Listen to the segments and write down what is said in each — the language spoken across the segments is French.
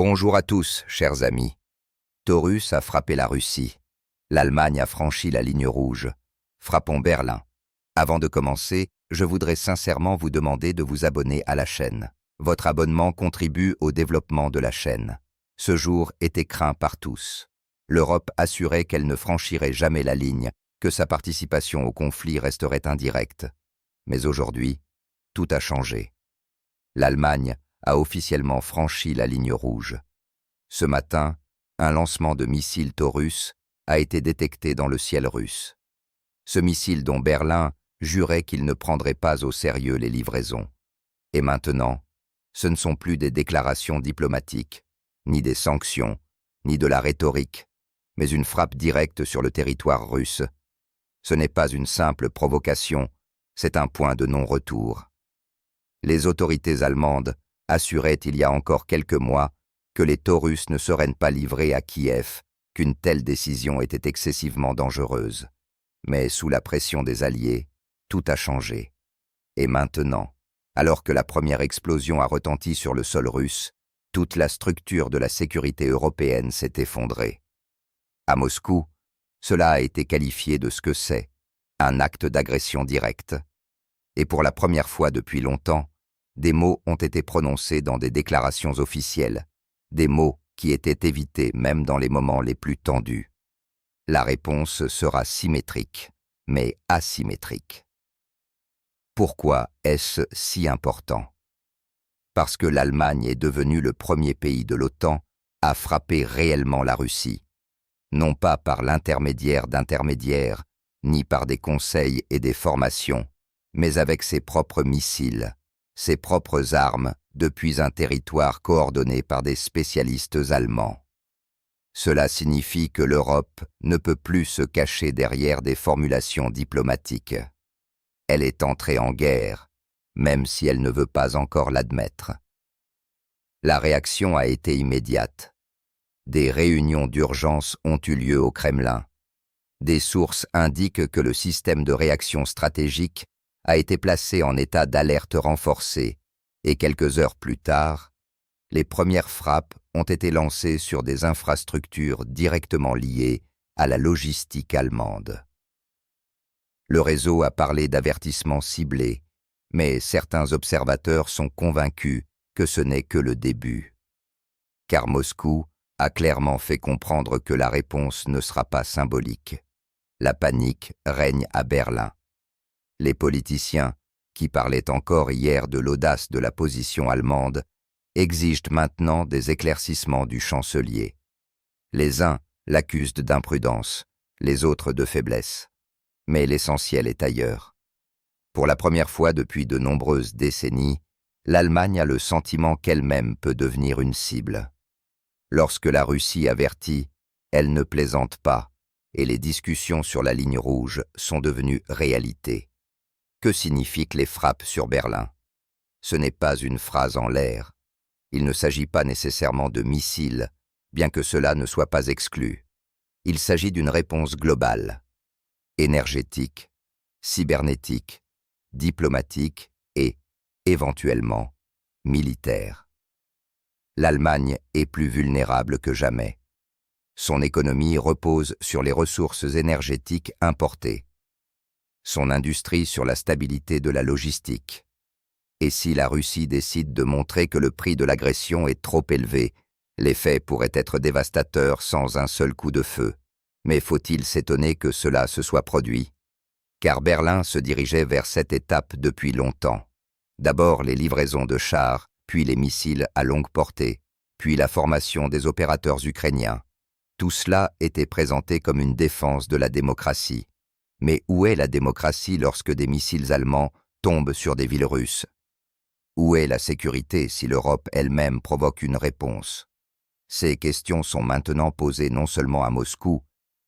Bonjour à tous, chers amis. Taurus a frappé la Russie. L'Allemagne a franchi la ligne rouge. Frappons Berlin. Avant de commencer, je voudrais sincèrement vous demander de vous abonner à la chaîne. Votre abonnement contribue au développement de la chaîne. Ce jour était craint par tous. L'Europe assurait qu'elle ne franchirait jamais la ligne, que sa participation au conflit resterait indirecte. Mais aujourd'hui, tout a changé. L'Allemagne a officiellement franchi la ligne rouge. Ce matin, un lancement de missiles Taurus a été détecté dans le ciel russe. Ce missile dont Berlin jurait qu'il ne prendrait pas au sérieux les livraisons. Et maintenant, ce ne sont plus des déclarations diplomatiques, ni des sanctions, ni de la rhétorique, mais une frappe directe sur le territoire russe. Ce n'est pas une simple provocation, c'est un point de non-retour. Les autorités allemandes assuraient il y a encore quelques mois que les Taurus ne seraient pas livrés à Kiev, qu'une telle décision était excessivement dangereuse. Mais sous la pression des Alliés, tout a changé. Et maintenant, alors que la première explosion a retenti sur le sol russe, toute la structure de la sécurité européenne s'est effondrée. À Moscou, cela a été qualifié de ce que c'est, un acte d'agression directe. Et pour la première fois depuis longtemps, des mots ont été prononcés dans des déclarations officielles, des mots qui étaient évités même dans les moments les plus tendus. La réponse sera symétrique, mais asymétrique. Pourquoi est-ce si important? Parce que l'Allemagne est devenue le premier pays de l'OTAN à frapper réellement la Russie, non pas par l'intermédiaire d'intermédiaires, ni par des conseils et des formations, mais avec ses propres missiles, ses propres armes, depuis un territoire coordonné par des spécialistes allemands. Cela signifie que l'Europe ne peut plus se cacher derrière des formulations diplomatiques. Elle est entrée en guerre, même si elle ne veut pas encore l'admettre. La réaction a été immédiate. Des réunions d'urgence ont eu lieu au Kremlin. Des sources indiquent que le système de réaction stratégique a été placé en état d'alerte renforcée et quelques heures plus tard, les premières frappes ont été lancées sur des infrastructures directement liées à la logistique allemande. Le réseau a parlé d'avertissements ciblés, mais certains observateurs sont convaincus que ce n'est que le début. Car Moscou a clairement fait comprendre que la réponse ne sera pas symbolique. La panique règne à Berlin. Les politiciens, qui parlaient encore hier de l'audace de la position allemande, exigent maintenant des éclaircissements du chancelier. Les uns l'accusent d'imprudence, les autres de faiblesse. Mais l'essentiel est ailleurs. Pour la première fois depuis de nombreuses décennies, l'Allemagne a le sentiment qu'elle-même peut devenir une cible. Lorsque la Russie avertit, elle ne plaisante pas, et les discussions sur la ligne rouge sont devenues réalité. Que signifient les frappes sur Berlin? Ce n'est pas une phrase en l'air. Il ne s'agit pas nécessairement de missiles, bien que cela ne soit pas exclu. Il s'agit d'une réponse globale, énergétique, cybernétique, diplomatique et, éventuellement, militaire. L'Allemagne est plus vulnérable que jamais. Son économie repose sur les ressources énergétiques importées. Son industrie sur la stabilité de la logistique. Et si la Russie décide de montrer que le prix de l'agression est trop élevé, l'effet pourrait être dévastateur sans un seul coup de feu. Mais faut-il s'étonner que cela se soit produit? Car Berlin se dirigeait vers cette étape depuis longtemps. D'abord les livraisons de chars, puis les missiles à longue portée, puis la formation des opérateurs ukrainiens. Tout cela était présenté comme une défense de la démocratie. Mais où est la démocratie lorsque des missiles allemands tombent sur des villes russes? Où est la sécurité si l'Europe elle-même provoque une réponse? Ces questions sont maintenant posées non seulement à Moscou,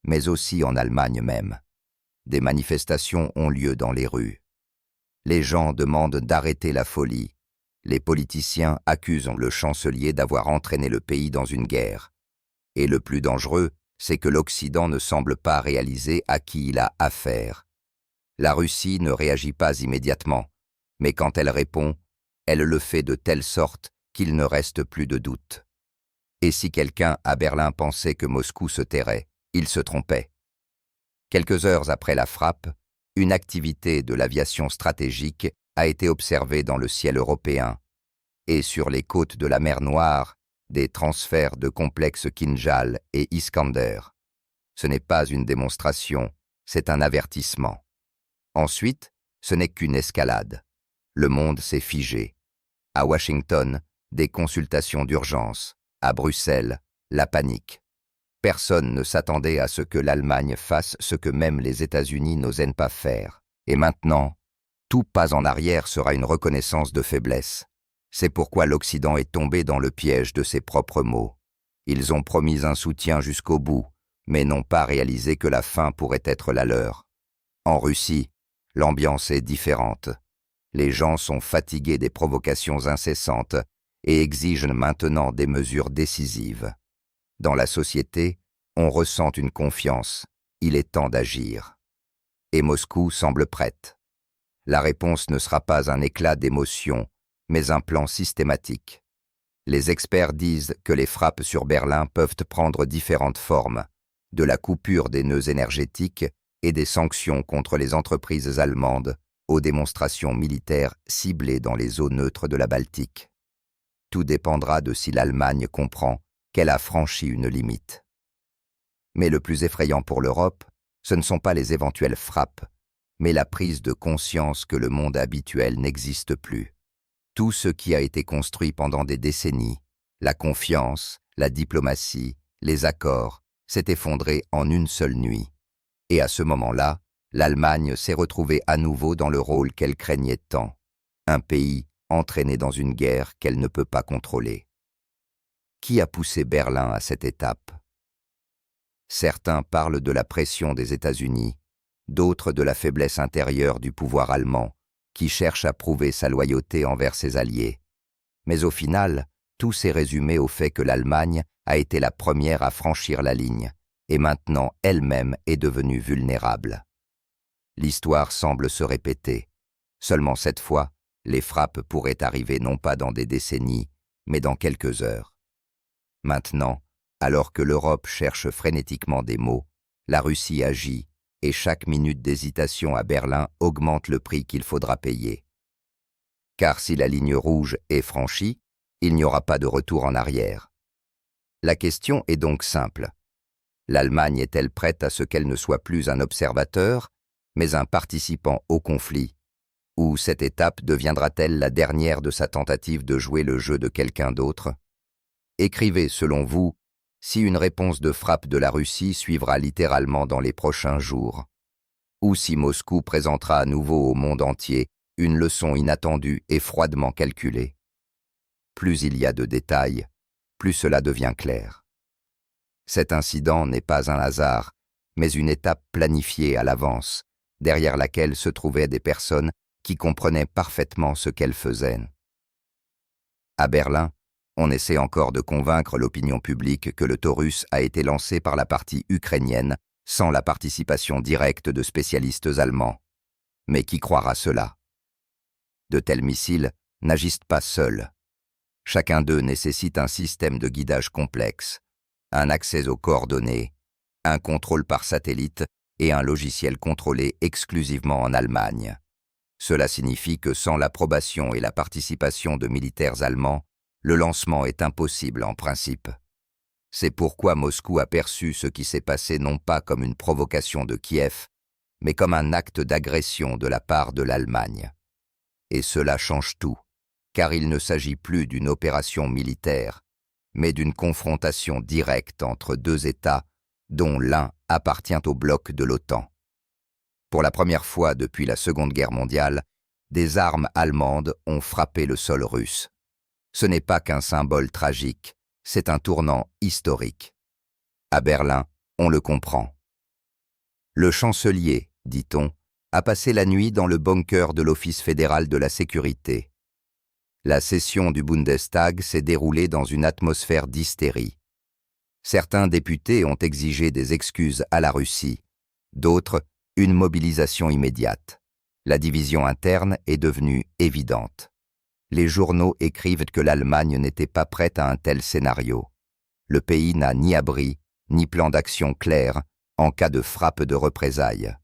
mais aussi en Allemagne même. Des manifestations ont lieu dans les rues. Les gens demandent d'arrêter la folie. Les politiciens accusent le chancelier d'avoir entraîné le pays dans une guerre. Et le plus dangereux, c'est que l'Occident ne semble pas réaliser à qui il a affaire. La Russie ne réagit pas immédiatement, mais quand elle répond, elle le fait de telle sorte qu'il ne reste plus de doute. Et si quelqu'un à Berlin pensait que Moscou se tairait, il se trompait. Quelques heures après la frappe, une activité de l'aviation stratégique a été observée dans le ciel européen, et sur les côtes de la mer Noire, des transferts de complexes Kinjal et Iskander. Ce n'est pas une démonstration, c'est un avertissement. Ensuite, ce n'est qu'une escalade. Le monde s'est figé. À Washington, des consultations d'urgence. À Bruxelles, la panique. Personne ne s'attendait à ce que l'Allemagne fasse ce que même les États-Unis n'osaient pas faire. Et maintenant, tout pas en arrière sera une reconnaissance de faiblesse. C'est pourquoi l'Occident est tombé dans le piège de ses propres mots. Ils ont promis un soutien jusqu'au bout, mais n'ont pas réalisé que la fin pourrait être la leur. En Russie, l'ambiance est différente. Les gens sont fatigués des provocations incessantes et exigent maintenant des mesures décisives. Dans la société, on ressent une confiance. Il est temps d'agir. Et Moscou semble prête. La réponse ne sera pas un éclat d'émotion, mais un plan systématique. Les experts disent que les frappes sur Berlin peuvent prendre différentes formes, de la coupure des nœuds énergétiques et des sanctions contre les entreprises allemandes aux démonstrations militaires ciblées dans les eaux neutres de la Baltique. Tout dépendra de si l'Allemagne comprend qu'elle a franchi une limite. Mais le plus effrayant pour l'Europe, ce ne sont pas les éventuelles frappes, mais la prise de conscience que le monde habituel n'existe plus. Tout ce qui a été construit pendant des décennies, la confiance, la diplomatie, les accords, s'est effondré en une seule nuit. Et à ce moment-là, l'Allemagne s'est retrouvée à nouveau dans le rôle qu'elle craignait tant, un pays entraîné dans une guerre qu'elle ne peut pas contrôler. Qui a poussé Berlin à cette étape? Certains parlent de la pression des États-Unis, d'autres de la faiblesse intérieure du pouvoir allemand, qui cherche à prouver sa loyauté envers ses alliés. Mais au final, tout s'est résumé au fait que l'Allemagne a été la première à franchir la ligne, et maintenant elle-même est devenue vulnérable. L'histoire semble se répéter. Seulement cette fois, les frappes pourraient arriver non pas dans des décennies, mais dans quelques heures. Maintenant, alors que l'Europe cherche frénétiquement des mots, la Russie agit, et chaque minute d'hésitation à Berlin augmente le prix qu'il faudra payer. Car si la ligne rouge est franchie, il n'y aura pas de retour en arrière. La question est donc simple. L'Allemagne est-elle prête à ce qu'elle ne soit plus un observateur, mais un participant au conflit? Ou cette étape deviendra-t-elle la dernière de sa tentative de jouer le jeu de quelqu'un d'autre? Écrivez, selon vous, si une réponse de frappe de la Russie suivra littéralement dans les prochains jours, ou si Moscou présentera à nouveau au monde entier une leçon inattendue et froidement calculée. Plus il y a de détails, plus cela devient clair. Cet incident n'est pas un hasard, mais une étape planifiée à l'avance, derrière laquelle se trouvaient des personnes qui comprenaient parfaitement ce qu'elles faisaient. À Berlin, on essaie encore de convaincre l'opinion publique que le Taurus a été lancé par la partie ukrainienne sans la participation directe de spécialistes allemands. Mais qui croira cela? De tels missiles n'agissent pas seuls. Chacun d'eux nécessite un système de guidage complexe, un accès aux coordonnées, un contrôle par satellite et un logiciel contrôlé exclusivement en Allemagne. Cela signifie que sans l'approbation et la participation de militaires allemands, le lancement est impossible en principe. C'est pourquoi Moscou a perçu ce qui s'est passé non pas comme une provocation de Kiev, mais comme un acte d'agression de la part de l'Allemagne. Et cela change tout, car il ne s'agit plus d'une opération militaire, mais d'une confrontation directe entre deux États dont l'un appartient au bloc de l'OTAN. Pour la première fois depuis la Seconde Guerre mondiale, des armes allemandes ont frappé le sol russe. Ce n'est pas qu'un symbole tragique, c'est un tournant historique. À Berlin, on le comprend. Le chancelier, dit-on, a passé la nuit dans le bunker de l'Office fédéral de la sécurité. La session du Bundestag s'est déroulée dans une atmosphère d'hystérie. Certains députés ont exigé des excuses à la Russie, d'autres, une mobilisation immédiate. La division interne est devenue évidente. Les journaux écrivent que l'Allemagne n'était pas prête à un tel scénario. Le pays n'a ni abri, ni plan d'action clair en cas de frappe de représailles.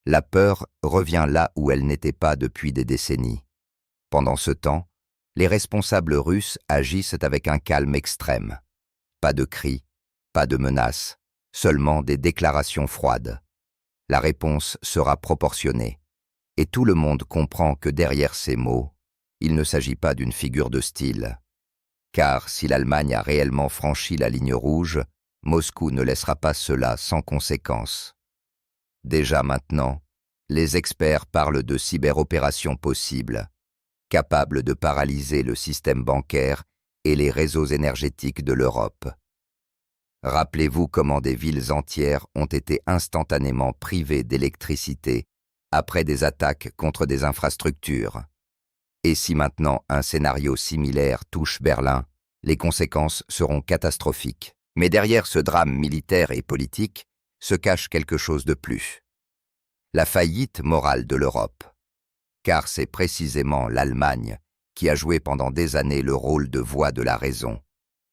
La peur revient là où elle n'était pas depuis des décennies. Pendant ce temps, les responsables russes agissent avec un calme extrême. Pas de cris, pas de menaces, seulement des déclarations froides. La réponse sera proportionnée. Et tout le monde comprend que derrière ces mots, il ne s'agit pas d'une figure de style. Car si l'Allemagne a réellement franchi la ligne rouge, Moscou ne laissera pas cela sans conséquence. Déjà maintenant, les experts parlent de cyberopérations possibles, capables de paralyser le système bancaire et les réseaux énergétiques de l'Europe. Rappelez-vous comment des villes entières ont été instantanément privées d'électricité après des attaques contre des infrastructures. Et si maintenant un scénario similaire touche Berlin, les conséquences seront catastrophiques. Mais derrière ce drame militaire et politique se cache quelque chose de plus. La faillite morale de l'Europe. Car c'est précisément l'Allemagne qui a joué pendant des années le rôle de voix de la raison,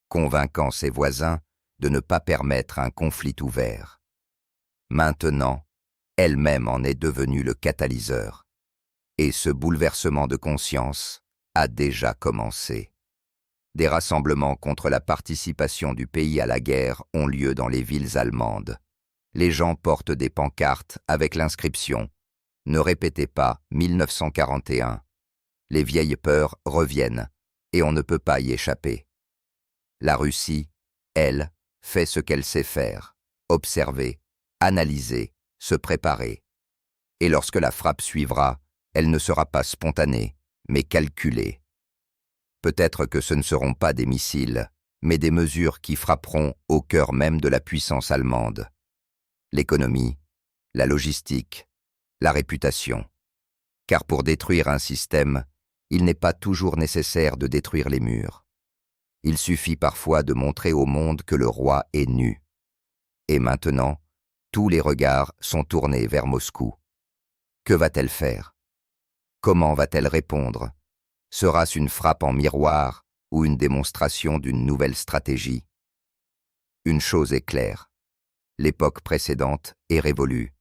convainquant ses voisins de ne pas permettre un conflit ouvert. Maintenant, elle-même en est devenue le catalyseur. Et ce bouleversement de conscience a déjà commencé. Des rassemblements contre la participation du pays à la guerre ont lieu dans les villes allemandes. Les gens portent des pancartes avec l'inscription « Ne répétez pas 1941 ». Les vieilles peurs reviennent et on ne peut pas y échapper. La Russie, elle, fait ce qu'elle sait faire, observer, analyser, se préparer. Et lorsque la frappe suivra, elle ne sera pas spontanée, mais calculée. Peut-être que ce ne seront pas des missiles, mais des mesures qui frapperont au cœur même de la puissance allemande. L'économie, la logistique, la réputation. Car pour détruire un système, il n'est pas toujours nécessaire de détruire les murs. Il suffit parfois de montrer au monde que le roi est nu. Et maintenant, tous les regards sont tournés vers Moscou. Que va-t-elle faire? Comment va-t-elle répondre? Sera-ce une frappe en miroir ou une démonstration d'une nouvelle stratégie? Une chose est claire, l'époque précédente est révolue.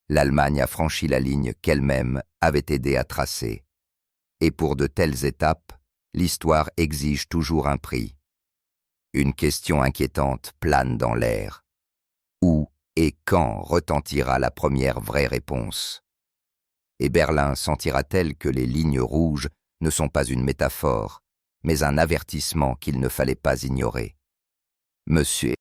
L'Allemagne a franchi la ligne qu'elle-même avait aidé à tracer. Et pour de telles étapes, l'histoire exige toujours un prix. Une question inquiétante plane dans l'air. Où et quand retentira la première vraie réponse? Et Berlin sentira-t-elle que les lignes rouges ne sont pas une métaphore, mais un avertissement qu'il ne fallait pas ignorer? Monsieur